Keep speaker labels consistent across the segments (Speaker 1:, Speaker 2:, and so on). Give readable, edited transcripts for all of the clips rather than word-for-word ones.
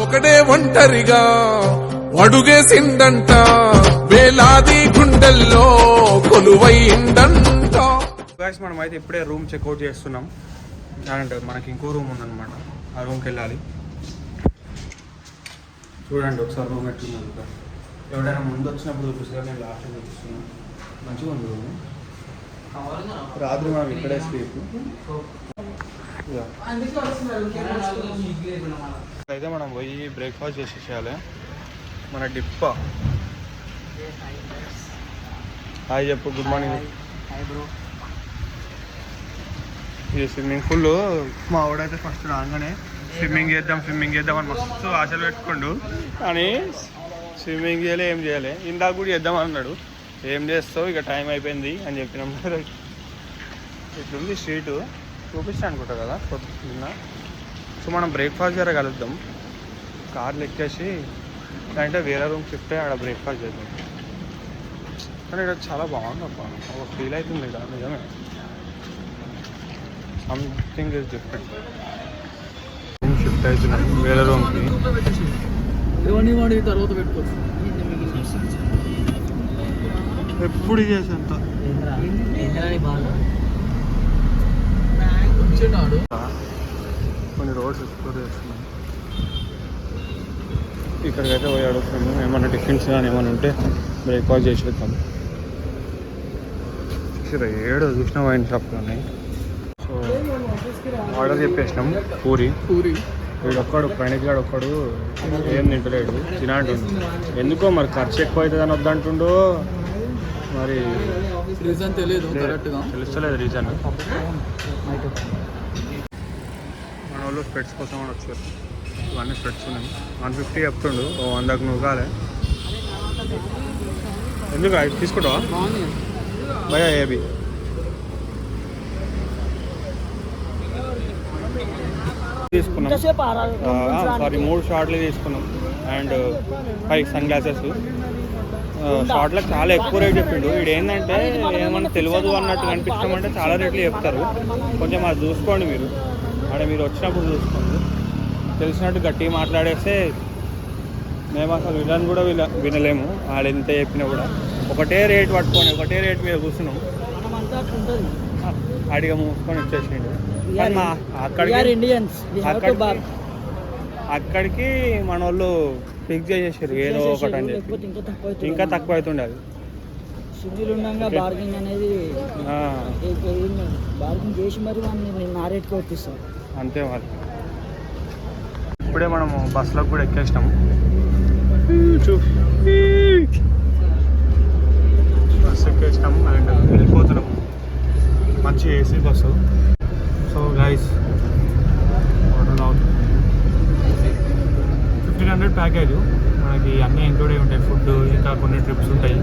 Speaker 1: ఒకడే ఒంటరిగా అడుగేసిందంట వేలాది గుండెల్లో కొలువైందంట.
Speaker 2: మనం అయితే ఇప్పుడే రూమ్ చెక్అవుట్ చేస్తున్నాం అండ్ మనకి ఇంకో రూమ్ ఉందన్నమాట, ఆ రూమ్కి వెళ్ళాలి. చూడండి ఒకసారి రూమ్ ఎట్లుంది. ఎవరైనా ముందు వచ్చినప్పుడు చూపిస్తారు, నేను లాస్ట్ చూపిస్తున్నాను. మంచిగా ఉంది రూమ్. రాత్రి మనం ఇక్కడే స్లీప్. అయితే మనం పోయి బ్రేక్ఫాస్ట్ చేసేసేయాలి. మన డిప్ప హాయ్ చెప్పు, గుడ్ మార్నింగ్. ఇది స్విమ్మింగ్ పూల్. మా ఆవిడైతే ఫస్ట్ రాగానే స్విమ్మింగ్ చేద్దాం అని మస్తు ఆశలు పెట్టుకోండు, కానీ స్విమ్మింగ్ చేయాలి ఏం చేయాలి. ఇందాక కూడా చేద్దాం అన్నాడు. ఏం చేస్తావు, ఇక టైం అయిపోయింది అని చెప్పినాం. ఇట్లుంది స్ట్రీట్, చూపిస్తా అనుకుంటా కదా పొద్దున్న. సో మనం బ్రేక్ఫాస్ట్ దగ్గర కలుద్దాం. కార్లు ఎక్కేసి అంటే వేరే రూమ్ షిఫ్ట్ అయ్యి ఆడ బ్రేక్ఫాస్ట్ చేద్దాం. కానీ ఇక్కడ చాలా బాగుంది అబ్బా, ఒక ఫీల్ అవుతుంది ఇక్కడ నిజమే. Something is different. Room shift అవుతున్నాం వేరే రూమ్కి.
Speaker 3: తర్వాత పెట్టుకోవచ్చు.
Speaker 2: ఎప్పుడు చేసేంత కొన్ని రోడ్స్ ఎక్స్ప్లోర్ చేస్తున్నాం. ఇక్కడికైతే పోయి అడుగుతున్నాము ఏమన్నా టిఫిన్స్ కానీ ఏమైనా ఉంటే బ్రేక్ఫాస్ట్ చేసేద్దాం. ఏడు చూసిన వైన్ షాప్లో ఉన్నాయి. సో ఆర్డర్ చెప్పేసినాం పూరి. వీడొక్కడు ప్రణీత్ గాడు ఒక్కడు ఏం తింటలేడు, తినంటుండు. ఎందుకో మరి ఖర్చు ఎక్కువ అవుతుంది అని వద్దంటుండో, మరి
Speaker 3: రీజన్ తెలియదు,
Speaker 2: తెలుస్తలేదు రీజన్. మన వాళ్ళు స్పెట్స్ కోసం అని వచ్చారు. ఇవన్నీ స్పెట్స్ ఉన్నాయి. 150 చెప్తుండు, 100కు నువ్వు కాలే. ఎందుకు తీసుకుంటావా భయ? ఏబి తీసుకున్నాం. సారీ 3 షార్ట్లు తీసుకున్నాం అండ్ 5 సన్ గ్లాసెస్. షార్ట్లకు చాలా ఎక్కువ రేట్ చెప్పిండు. వీడు ఏంటంటే ఏమన్నా తెలియదు అన్నట్టు కనిపిస్తామంటే చాలా రేట్లు చెప్తారు. కొంచెం అది చూసుకోండి మీరు, అక్కడ మీరు వచ్చినప్పుడు చూసుకోండి. తెలిసినట్టు గట్టిగా మాట్లాడేస్తే మేము అసలు వినని కూడా వినలేము. వాళ్ళు ఎంత చెప్పినా కూడా ఒకటే రేట్ పట్టుకొని ఒకటే రేట్ మీద కూర్చున్నాం. అడిగా మూసుకొని వచ్చేసిండు. అక్కడికి మన వాళ్ళు ఫిక్స్ చేసేసారు ఏదో ఒకటి అని చెప్పి. ఇంకా తక్కువ అవుతుండే అది. అంతే వాళ్ళు. ఇప్పుడే మనము బస్సులోకి కూడా ఎక్కేసినాము. Bus ఎక్కేసినాము and వెళ్ళిపోతున్నాము. మంచి AC bus. So guys 1500 package. మనకి అన్నీ ఇంక్లూడ్ అయి ఉంటాయి, ఫుడ్ ఇంకా కొన్ని ట్రిప్స్ ఉంటాయి.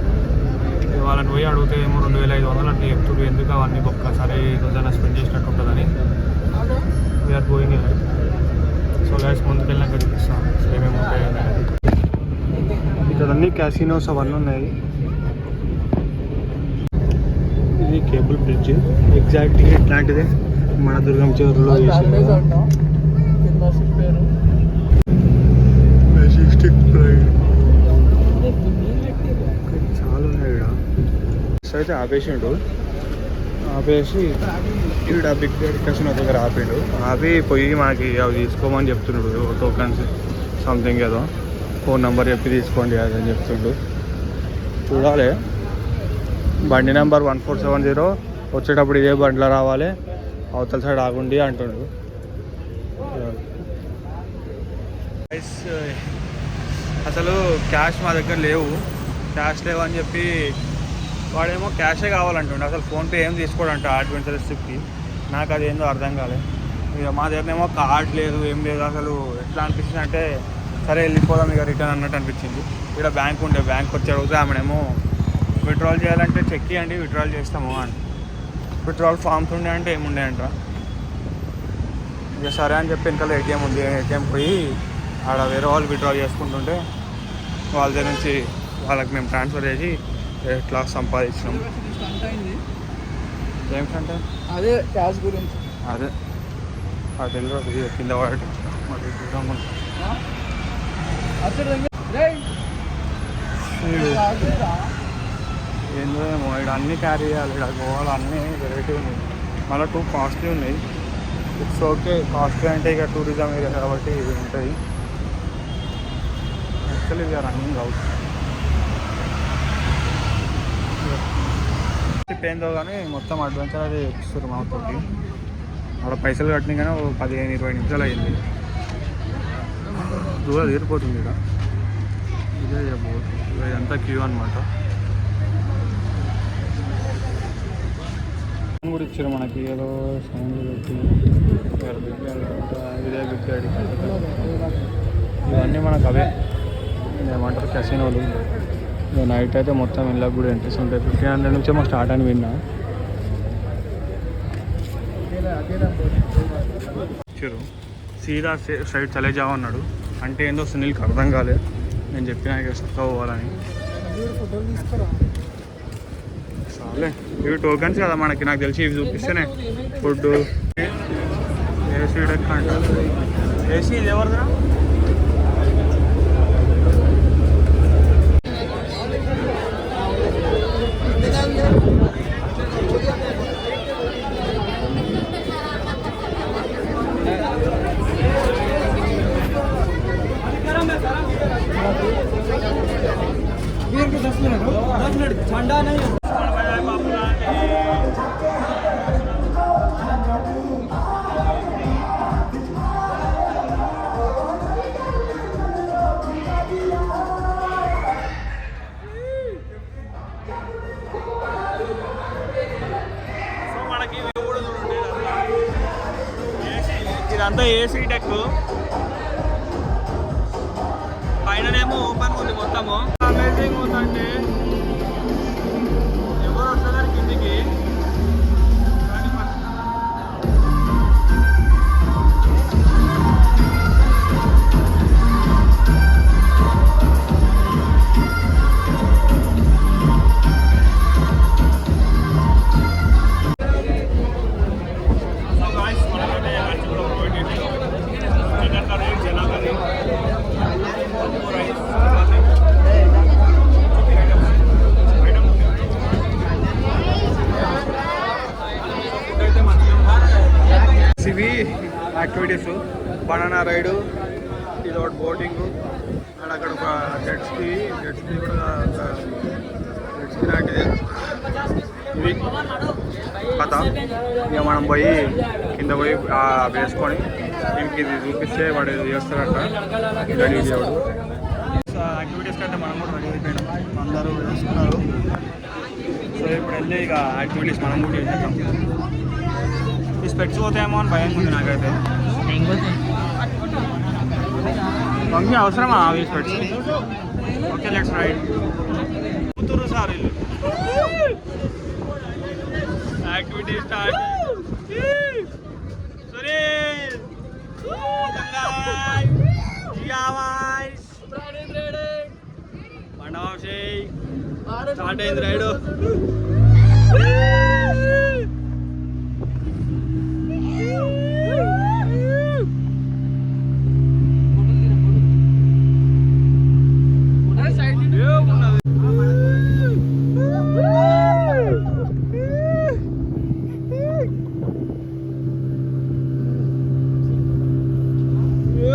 Speaker 2: వాళ్ళని పోయి అడిగితే ఏమో 2500 అంటే చెప్తుడు. ఎందుకు అవన్నీ ఒక్కసారి రోజైనా స్పెండ్ చేసినట్టు ఉంటుందని వీఆర్ గోయింగ్. సో గైస్ ముందుకెళ్ళినాక చూపిస్తాం ఏమేమి ఉంటాయి. ఇక్కడ అన్ని క్యాసినోస్ అవన్నీ ఉన్నాయి. ఇది కేబుల్ బ్రిడ్జ్, ఎగ్జాక్ట్గా ఇట్లాంటిదే మన దుర్గం చెరువులో చాలా ఉన్నాయి ఇక్కడ. అయితే ఆపేసిండు, ఆపేసి ఈడ బిగ్ కసినో దగ్గర ఆపిండు. ఆపి పోయి మనకి అవి తీసుకోమని చెప్తున్నాడు. టోకన్స్ సంథింగ్ ఏదో ఫోన్ నెంబర్ చెప్పి తీసుకోండి అది అని చెప్తుండు. చూడాలి. బండి నెంబర్ 1470. వచ్చేటప్పుడు ఇదే బండిలో రావాలి, అవతల సైడ్ ఆగుండి అంటుండు. అసలు క్యాష్ మా దగ్గర లేవు, క్యాష్ లేవని చెప్పి వాడేమో క్యాషే కావాలంటుండే. అసలు ఫోన్పే ఏం తీసుకోడంట అడ్వెంచరస్ ట్రిప్కి. నాకు అది ఏందో అర్థం కాలేదు. ఇక మా దగ్గరనేమో కార్డ్ లేదు, ఏం లేదు. అసలు ఎట్లా అనిపించింది అంటే సరే వెళ్ళిపోదాం ఇక రిటర్న్ అన్నట్టు అనిపించింది. ఇక్కడ బ్యాంక్ ఉండే, బ్యాంక్ వచ్చి అడిగితే ఆమెనేమో విత్డ్రాల్ చేయాలంటే చెక్ ఇవ్వండి విత్డ్రాల్ చేస్తాము అని. విత్డ్రాల్ ఫామ్స్ ఉండే అంటే ఏముండే అంట. ఇక సరే అని చెప్పి ఇంకా ఏటీఎం ఉంది, ఏటీఎం పోయి ఆడ వేరే వాళ్ళు విత్డ్రాల్ చేసుకుంటుంటే వాళ్ళ దగ్గర నుంచి వాళ్ళకి మేము ట్రాన్స్ఫర్ చేసి ఎట్లా సంపాదించినాం. గేమ్స్ అంటే
Speaker 3: అదే క్యాష్ గురించి,
Speaker 2: అదే అది కింద వాడటం మరి ఏందో ఏమో ఇక్కడ అన్నీ క్యారీ చేయాలి, ఇక్కడ గోవాలో అన్నీ వెరైటీ ఉన్నాయి, మళ్ళీ 2 కాస్ట్లీ ఉన్నాయి. ఇట్స్ ఓకే, కాస్ట్లీ అంటే ఇక టూరిజం ఏరియా కాబట్టి ఇవి ఉంటాయి. Actually we're running out. ఏందో కానీ మొత్తం అడ్వెంచర్ అది ఎక్కిస్తారు మాతోటి. అక్కడ పైసలు కట్టిన కానీ 15-20 నిమిషాలు అయింది. దూరం తీరిపోతుంది ఇక్కడ. ఇదే బోట్, ఇదంతా క్యూ అనమాట. కూడా ఇచ్చారు మనకి, ఏదో సౌండ్ పెట్టి ఇదే పెట్టాడు. ఇవన్నీ మనకు అవే ఏమంటారు కెసినోలు. నైట్ అయితే మొత్తం ఇళ్ళకి కూడా ఎంట్రీస్ ఉంటాయి. 1500 నుంచే మాకు స్టార్ట్ అని విన్నా. ఇచ్చారు సీదా సైడ్ చలే జావ అన్నాడు. అంటే ఏందో సునీల్కి అర్థం కాలేదు. నేను చెప్పినా ఇక చక్క పోవాలని. చాలే, ఇవి టోకన్స్ కదా మనకి, నాకు తెలిసి ఇవి చూపిస్తేనే ఫుడ్. ఏసీ డెక్ అంటారు. ఏసీ ఇది ఎవరిదా?
Speaker 3: ठंडा नहीं है।
Speaker 2: ఇదంతా ఏసీ డెక్, పైననేమో ఓపెన్ ఉంది మొత్తము. అమేజింగ్ ఉందంటే ఎవరు వస్తున్నారు కిందికి. ఇవి యాక్టివిటీస్, బనానా రైడు, ఇది ఒకటి బోటింగ్, అండ్ అక్కడ ఒక జెట్స్కి కూడా జెట్స్కి లాంటిది. ఇవి కథ. ఇక మనం పోయి కింద పోయి వేసుకొని దీనికి ఇది చూపిస్తే వాడు ఇది చేస్తారంట, రెడీ చేయడు. యాక్టివిటీస్కి అయితే మనం కూడా రెడీ అయిపోయినాం, అందరూ వేసుకున్నారు. సో ఇప్పుడు వెళ్ళి ఇక యాక్టివిటీస్ మనం కూడా చేసేద్దాం. ఈ స్పెక్ట్స్ పోతాయేమో అని భయం ఉంది నాకైతే. మమ్మీ అవసరమా అవి స్పెక్ట్స్? Okay, let's ride. కూతురు సార్ ఇల్లు యాక్టివిటీ స్టార్ట్. స్టార్ట్ అయింది రైడు.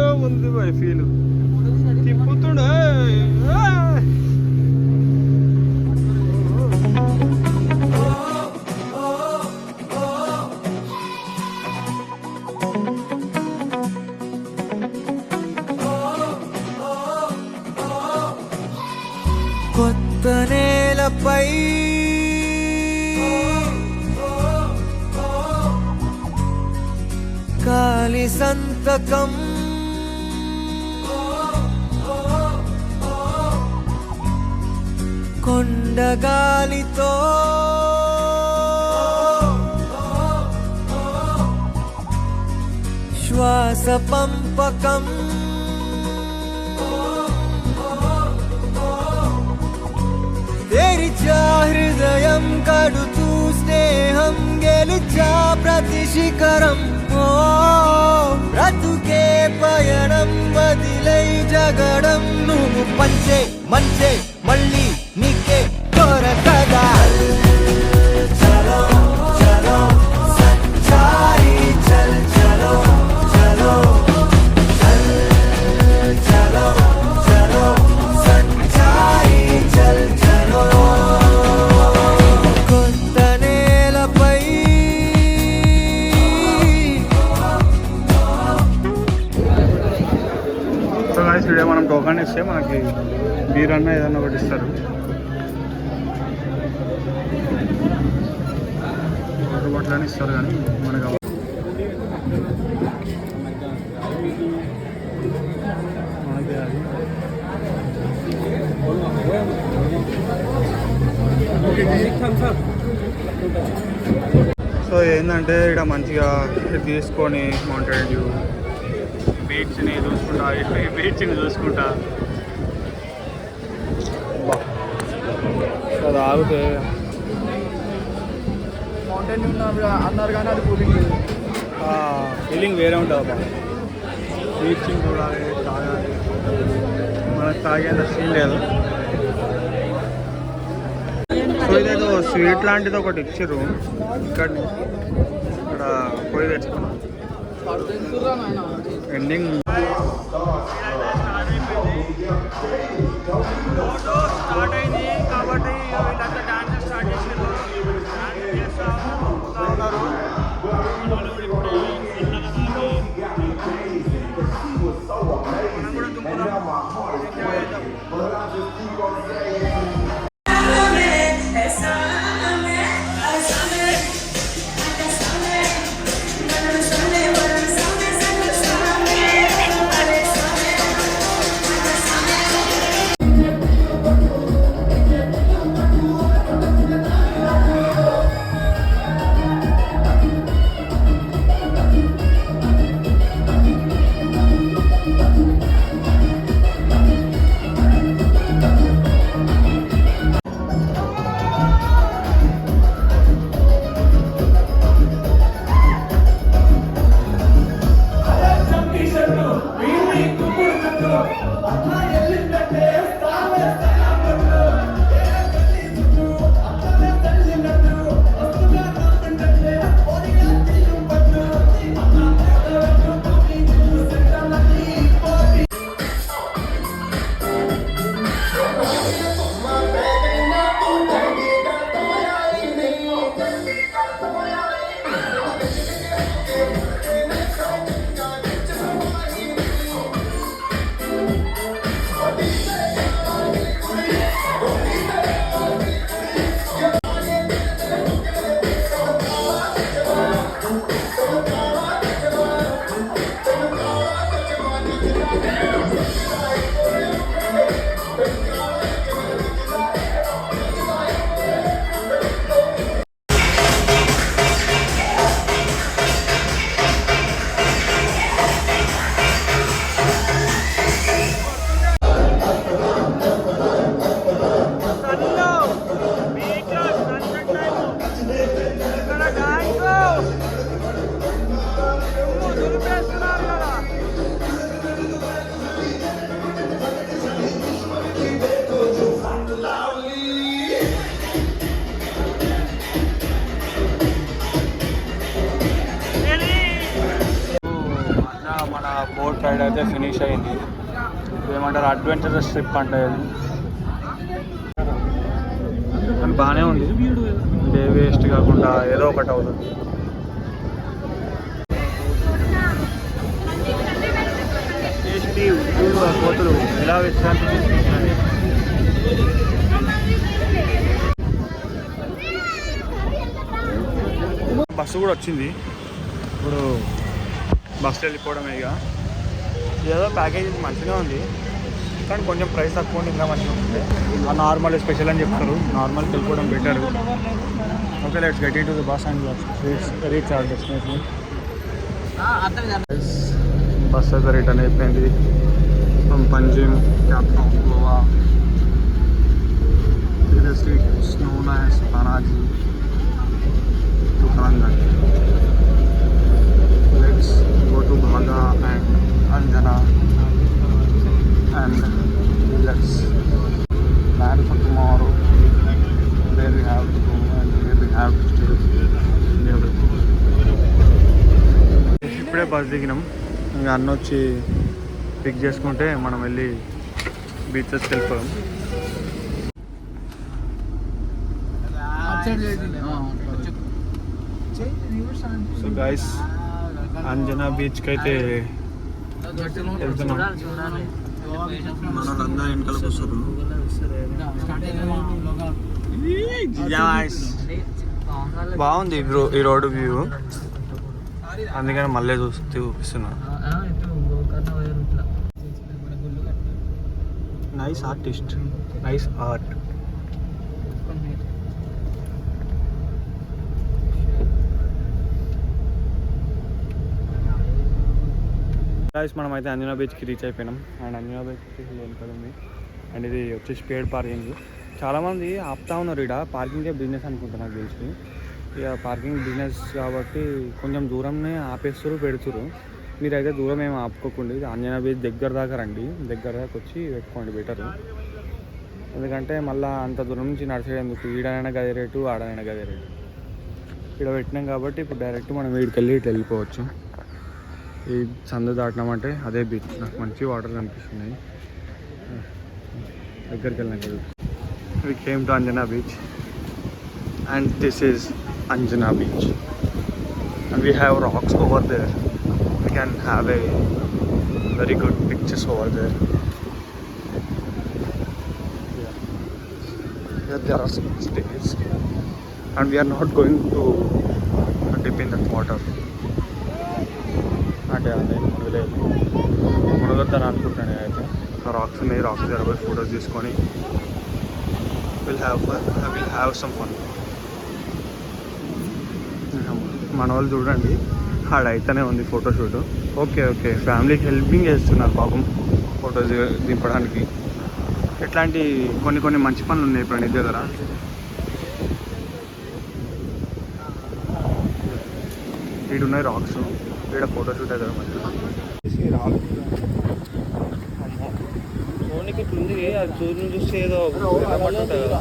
Speaker 2: ఏముంది బాయ్ ఫీల్ తిప్పుతుండే.
Speaker 4: కొత్త నేలపై కాలి సంతకం, కొండగాలితో శ్వాస పంపకం, తెరిచా హృదయం కడుతూ స్నేహం గెలిచా ప్రతి శిఖరం. బ్రతుకే పయనం వదిలై జగడం పంచే మంచే మళ్ళీ నీకే దొరకదా చలో చలో సంచారి చల్ చలో చలో చలో చలో సంచారి చల్ చలో కొత్త నేలపై
Speaker 2: సో గాయ్స్ వీడియో మనం టోకన్ ఇస్తే మనకి బీర్ అన్న ఏదన్నా ఒకటి ఇస్తారు. వాటర్ బాటిల్ అని ఇస్తారు కానీ మనకు మనకి అది సో ఏంటంటే ఇక్కడ మంచిగా తీసుకొని మౌంటైన్ డ్యూ బీచ్ని చూసుకుంటా బీచ్ని చూసుకుంటా అది ఆగితే
Speaker 3: మౌంటైన్ అన్నారు కానీ అది కూలింగ్ లేదు.
Speaker 2: ఫీలింగ్ వేరే ఉంటుంది అబ్బా. బీచ్ని చూడాలి, తాగాలి, మనకు తాగేంత సీన్ లేదు. సో ఇదేదో స్వీట్ లాంటిది ఒకటి ఇచ్చారు ఇక్కడ పోయి తెచ్చుకున్నాం. ఎండింగ్ స్టార్ట్ అయింది కాబట్టి వీళ్ళంతా డాన్స్ స్టార్ట్ చేసారు. డాన్స్ చేస్తూ ఉన్నారు. మనం కూడా దుమ్ముదాం. మన బోట్ రైడ్ అయితే ఫినిష్ అయింది. ఏమంటారు అడ్వెంచరస్ ట్రిప్ అంటే కానీ బాగానే ఉంది. డే వేస్ట్ కాకుండా ఏదో ఒకటి అవుతుంది. కోతులు ఎలా విశ్రాంతి తీసుకుంటున్నాయి. బస్సు కూడా వచ్చింది. ఇప్పుడు బస్సు వెళ్ళిపోవడమే. ఇక ఏదో ప్యాకేజ్ మంచిగా ఉంది కానీ కొంచెం ప్రైస్ తక్కువ ఉంది, ఇంకా మంచిగా ఉంటుంది. ఆ నార్మల్ స్పెషల్ అని చెప్తారు. నార్మల్కి వెళ్ళిపోవడం better. Okay, let's get in to the bus and reach our destination. Bus అయితే రిటర్న్ అయిపోయింది. From Panjim, capital of Goa. Previously it's known as Panaji to Kalangat. Let's go to Bhaga and Anjana and let's plan for tomorrow where we have to go and where we have to stay and everything. ఇప్పుడే bus దిగినాం. ఇంకా అన్న వచ్చి pick చేసుకుంటే మనం వెళ్ళి బీచెస్కి వెళ్ళిపోయాం. So guys Anjana బీచ్కి అయితే వెళ్తున్నాం. మన వాళ్ళందరూ వెనకాల కూర్చోరు. బాగుంది ఈ రోడ్డు వ్యూ, అందుకని మళ్ళీ చూపిస్తున్నా. Nice artist, nice art. Guys మనం అయితే అంజనా బీచ్కి రీచ్ అయిపోయినాం. అండ్ అంజనా బీచ్ వచ్చేసి వెనకాల ఉంది. అండ్ ఇది వచ్చేసి పేడ్ పార్కింగ్. చాలామంది ఆపుతా ఉన్నారు ఇక్కడ. పార్కింగే బిజినెస్ అనుకుంటున్నా నాకు తెలిసి. ఇక పార్కింగ్ బిజినెస్ కాబట్టి కొంచెం దూరంనే ఆపేస్తారు, పెడుతురు. మీరైతే దూరం ఏమి ఆపుకోకండి. అంజనా బీచ్ దగ్గర దాకా రండి, దగ్గర దాకా వచ్చి పెట్టుకోండి బెటరు. ఎందుకంటే మళ్ళీ అంత దూరం నుంచి నడిచేందుకు ఈడనైనా గదే రేటు, ఆడనైనా గదే రేటు. ఇక్కడ పెట్టినాం కాబట్టి ఇప్పుడు డైరెక్ట్ మనం వీడికి వెళ్ళి ఇటు వెళ్ళిపోవచ్చు. ఈ సందు దాటినామంటే అదే బీచ్. నాకు మంచి వాటర్ కనిపిస్తున్నాయి దగ్గరికి వెళ్ళినాక. We came to Anjana Beach and this is Anjana Beach and we have rocks over there. We can have a very good pictures over there. Here there are some stays and we are not going to dip in that water. అంటే అదే మునగొద్దని అనుకుంటాను. అయితే racks ఉన్నాయి, racks దగ్గర పోయి photos తీసుకొని we'll have some fun. మన వాళ్ళు చూడండి ఆడైతేనే ఉంది ఫోటోషూట్. ఓకే ఫ్యామిలీకి హెల్పింగ్ చేస్తున్నారు పాపం ఫొటోస్ దింపడానికి. ఇట్లాంటి కొన్ని మంచి పనులు ఉన్నాయి ఇప్పుడు నీ దగ్గర. వీడు ఉన్నాయి రాక్స్, వీడ ఫోటోషూట్ అయితే రాక్ ఫోన్కి ఇట్లుంది. అది చూసి చూస్తే ఏదో పట్టుంటుంది కదా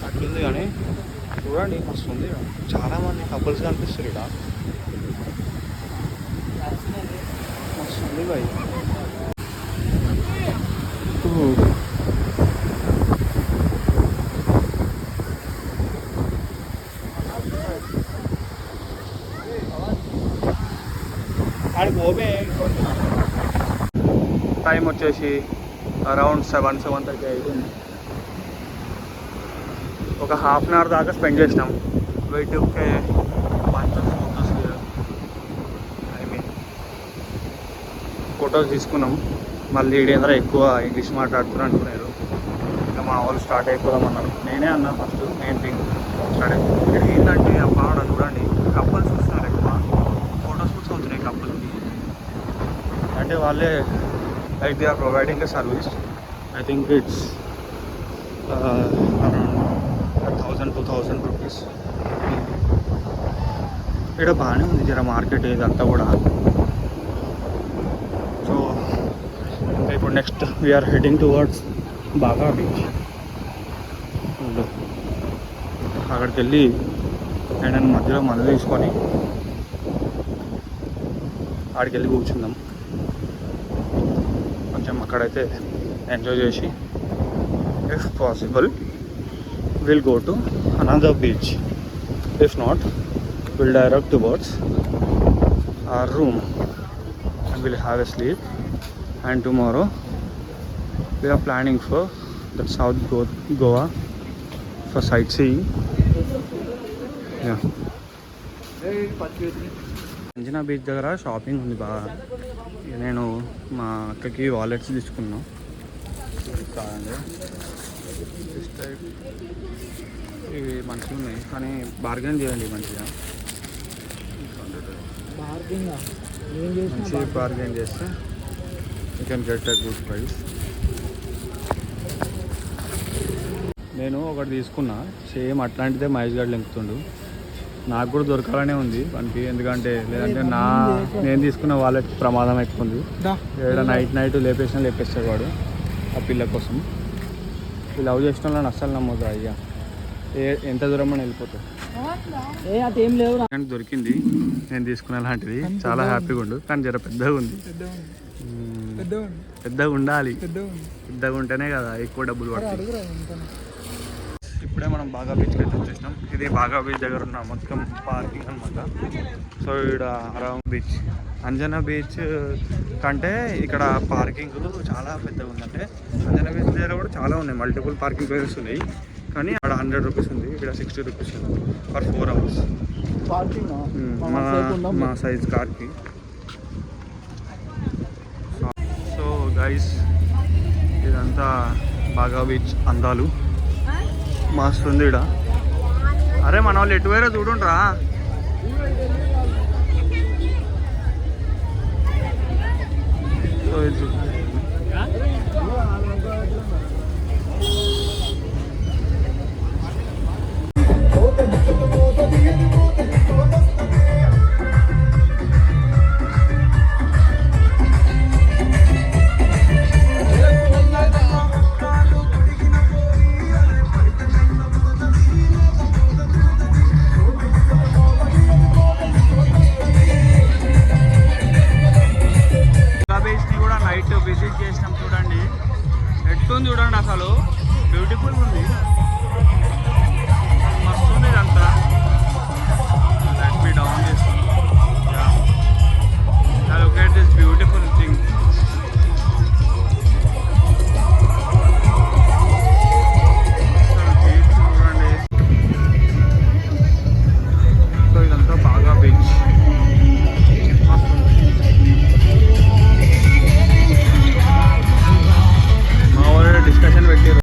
Speaker 2: అట్లుంది. కానీ చూడండి మస్తు ఉంది. చాలామంది కపుల్స్ కనిపిస్తారు ఇక్కడ. మస్తు ఉంది బాయ్. ఆడికి పోమే. టైం వచ్చేసి అరౌండ్ 7:30 అవుతుంది. ఒక హాఫ్ అన్ అవర్ దాకా స్పెండ్ చేసినాం. వెయిట్ ఒకే ఫొటోస్ తీసుకున్నాం. మళ్ళీ ఈడేంద్ర ఎక్కువ ఇంగ్లీష్ మాట్లాడుతున్నారు అనుకున్నారు. ఇంకా మా వాళ్ళు స్టార్ట్ అయిపోదామన్నారు. నేనే అన్నా ఫస్ట్ మెయిన్ థింగ్ స్టార్ట్ అయిపోయింది. ఇక్కడ ఏంటంటే అబ్బా చూడండి కపుల్స్ వస్తున్నారు ఎక్కువ. ఫొటోస్ కూడా అవుతున్నాయి కపుల్కి. అంటే వాళ్ళే like they are providing a service. I think it's around 1,000-2,000 rupees. ఇక్కడ బాగానే ఉంది జర మార్కెట్ ఇదంతా కూడా. సో ఇప్పుడు నెక్స్ట్ వీఆర్ హెడింగ్ టువర్డ్స్ బాగా బీచ్. అక్కడికి వెళ్ళి అండ్ మధ్యలో మందు తీసుకొని ఆడికి వెళ్ళి కూర్చుందాం. కొంచెం అక్కడైతే ఎంజాయ్ చేసి if possible will go to another beach. If not will direct towards our room and will have a sleep. And tomorrow we're planning for that south Goa for sightseeing. Anjuna beach దగ్గర shopping ఉంది బాగా. నేను మా అక్కకి wallets తీసుకున్నాను. కాదండి ఇవి మంచిగా ఉన్నాయి కానీ బార్గెన్ చేయండి మంచిగా. మంచి బార్గెన్ చేస్తే you can get a good price. నేను ఒకటి తీసుకున్నా సేమ్ అట్లాంటిదే మహేష్ గారు లెంకుతుండు. నాకు కూడా దొరకాలనే ఉంది వానికి. ఎందుకంటే లేదంటే నేను తీసుకున్న వాలెట్ ప్రమాదం ఎక్కువ ఉంది. ఏడా నైట్ లేపేస్తాడు వాడు. ఆ పిల్ల కోసం. ఈ లవ్ చేసిన వాళ్ళని అస్సలు నమ్మొద్దు అయ్యా, ఎంత దూరం అని వెళ్ళిపోతావు.
Speaker 3: అదేం లేవు.
Speaker 2: దొరికింది నేను తీసుకునే లాంటిది, చాలా హ్యాపీగా ఉండు. కానీ జర పెద్దగా ఉంది, పెద్దగా ఉండాలి, పెద్దగా ఉంటేనే కదా ఎక్కువ డబ్బులు పడతాయి. ఇప్పుడే మనం బాగా బీచ్కి అయితే వచ్చేసినాం. ఇది బాగా బీచ్ దగ్గర ఉన్న మొత్తం పార్కింగ్ అనమాట. సో ఇక్కడ అరౌండ్ బీచ్, అంజనా బీచ్ కంటే ఇక్కడ పార్కింగ్ చాలా పెద్దగా ఉందంటే. అంజనా బీచ్ దగ్గర కూడా చాలా ఉన్నాయి, మల్టిపుల్ పార్కింగ్ ప్లేసెస్ ఉన్నాయి. కానీ అక్కడ 100 రూపీస్ ఉంది, ఇక్కడ 60 రూపీస్ ఉంది ఫర్ 4 hours
Speaker 3: పార్కింగ్.
Speaker 2: మా సైజ్ కార్కి. సో గైస్, ఇదంతా బాగా బీచ్ అందాలు మస్తు ఉంది ఇక్కడ. అరే మన వాళ్ళు ఎటు వేరే చూడుండ్రా. సో ఇది విజిట్ చేసినాం. చూడండి ఎట్టుంది, చూడండి అసలు బ్యూటిఫుల్ ఉంది, మస్తు ఉంది ఇదంతా. Let me down this, look at this beautiful thing. చూడండి, సో ఇదంతా బాగా బీచ్. డిస్కషన్ పెట్టారు.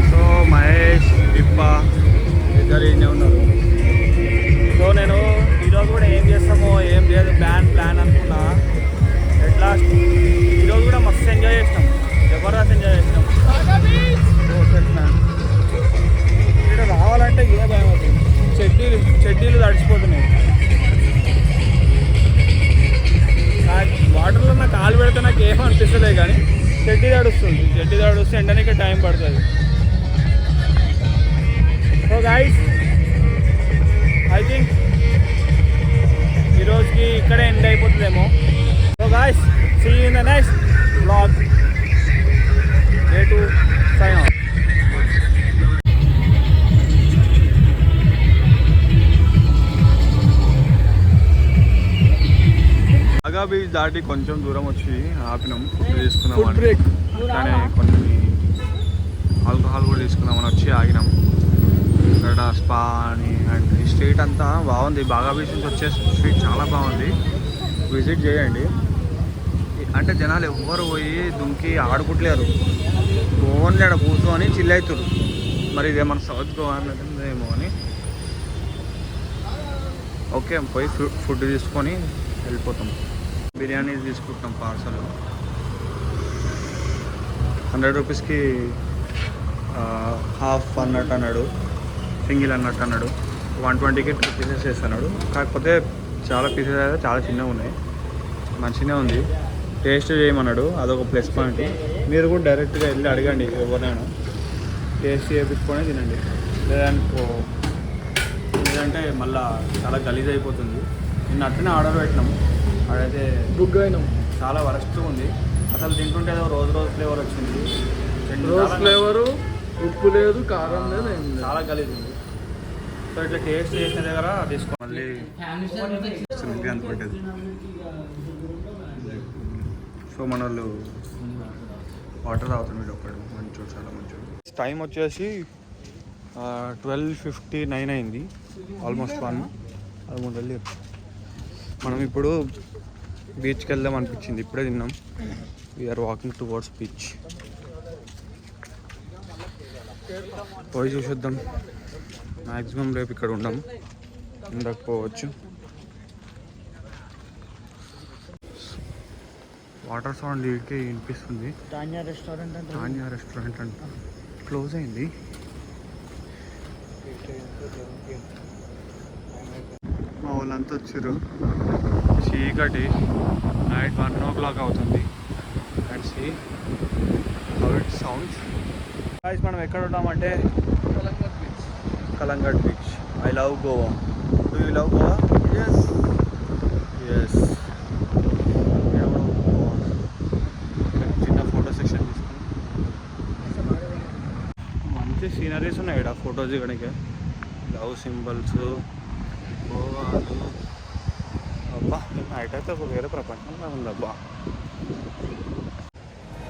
Speaker 2: సో మహేష్ ఇప్ప ఇద్దరు ఇన్నే ఉన్నారు. సో నేను ఈరోజు కూడా ఏం చేస్తామో ఏం లేదు, ప్లాన్ అనుకున్నా. ఎట్లా ఈరోజు కూడా మస్తు ఎంజాయ్ చేసినాం, జబర్దస్త్ ఎంజాయ్ చేసినాం. ఇక్కడ రావాలంటే ఏ భయం అవుతుంది, చెడ్డీలు తడిచిపోతున్నాయి. వాటర్లో నాకు కాలు పెడితే నాకు ఏమనిపిస్తలే, కానీ చెడ్డీ తడుస్తే ఎండనికే టైం పడుతుంది. సో గైస్, ఐ థింక్ ఈరోజుకి ఇక్కడే ఎండ్ అయిపోతుందేమో. So guys, see you in the next vlog. Day two sign off. బాగా బీచ్ దాటి కొంచెం దూరం వచ్చి ఆపినాం, ఫుడ్ తీసుకుందాం బ్రేక్. కానీ కొన్ని ఆల్కహాల్ కూడా తీసుకుందామని వచ్చి ఆగినాం. ఇక్కడ స్పా అని అండ్ ఈ స్ట్రీట్ అంతా బాగుంది. బాగా బీచ్ నుంచి వచ్చే స్ట్రీట్ చాలా బాగుంది, విజిట్ చేయండి. అంటే జనాలు ఎవ్వరు పోయి దుంకి ఆడుకుంటలేరు, ఓన్లీ ఆడ కూర్చొని చిల్ అవుతారు. మరి ఇదేమన్నా సౌత్ గోవా అన్నదేమో అని. ఓకే, పోయి ఫుడ్ తీసుకొని వెళ్ళిపోతాం. బిర్యానీ తీసుకుంటాం పార్సల్. 100 రూపీస్కి హాఫ్ అన్నట్టు అన్నాడు, సింగిల్ అన్నట్టు అన్నాడు. 120కి 2 పీసెస్ చేస్తున్నాడు. కాకపోతే చాలా పీసెస్ అయితే చాలా చిన్నగా ఉన్నాయి, మంచిగానే ఉంది. టేస్ట్ చేయమన్నాడు, అదొక ప్లస్ పాయింట్. మీరు కూడా డైరెక్ట్గా వెళ్ళి అడగండి ఎవరైనా, టేస్ట్ చేయించుకొని తినండి. లేదంటే మళ్ళీ చాలా గలీజ్ అయిపోతుంది. నిన్న అట్లనే ఆర్డర్ పెట్టినాము, అదైతే
Speaker 3: బుక్ అయినాం.
Speaker 2: చాలా వరస్ట్ ఉంది అసలు. తింటుంటే ఏదో రోజు ఫ్లేవర్ వచ్చింది,
Speaker 3: రోజ్ ఫ్లేవరు, ఉప్పు లేదు, కారం లేదు,
Speaker 2: చాలా గలీజ్ ఉంది. సో ఇట్లా టేస్ట్ చేసిన దగ్గర తీసుకో, మళ్ళీ అనుకుంటుంది. సో మన వాళ్ళు వాటర్ తాగుతుంది ఒకడు, మంచోడు, చాలా మంచోడు. టైం వచ్చేసి 12:59 అయింది, ఆల్మోస్ట్ 1. అది ముందు మనం ఇప్పుడు బీచ్కి వెళ్దాం అనిపించింది, ఇప్పుడే తిన్నాం. We're walking towards beach. పోయి చూసేద్దాం. మ్యాక్సిమం రేపు ఇక్కడ ఉండం, ఉండకపోవచ్చు. వాటర్ సౌండ్ వీడికి వినిపిస్తుంది.
Speaker 3: తాన్యా
Speaker 2: రెస్టారెంట్ అంట క్లోజ్ అయింది. మా వాళ్ళంతా వచ్చారు, చీకటి, నైట్ 1 o'clock అవుతుంది. And sounds. గాయ్స్ మనం ఎక్కడ ఉంటామంటే
Speaker 3: Calangute beach.
Speaker 2: Calangute beach. I love Goa. Do you love Goa? Yes yes. చిన్న ఫోటో సెక్షన్ తీసుకుని మంచి సీనరీస్ ఉన్నాయి ఇక్కడ ఫొటోస్ దిగడానికి. లవ్ సింబల్స్, గోవాలు. అబ్బా నైట్ అయితే ఒక వేరే ప్రపంచంలో ఉందబ్బా.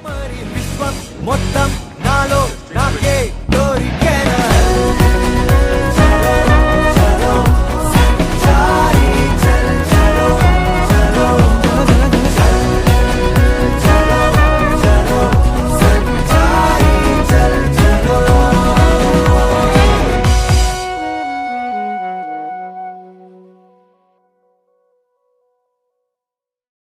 Speaker 4: మరి విశ్వం మొత్తం నాలో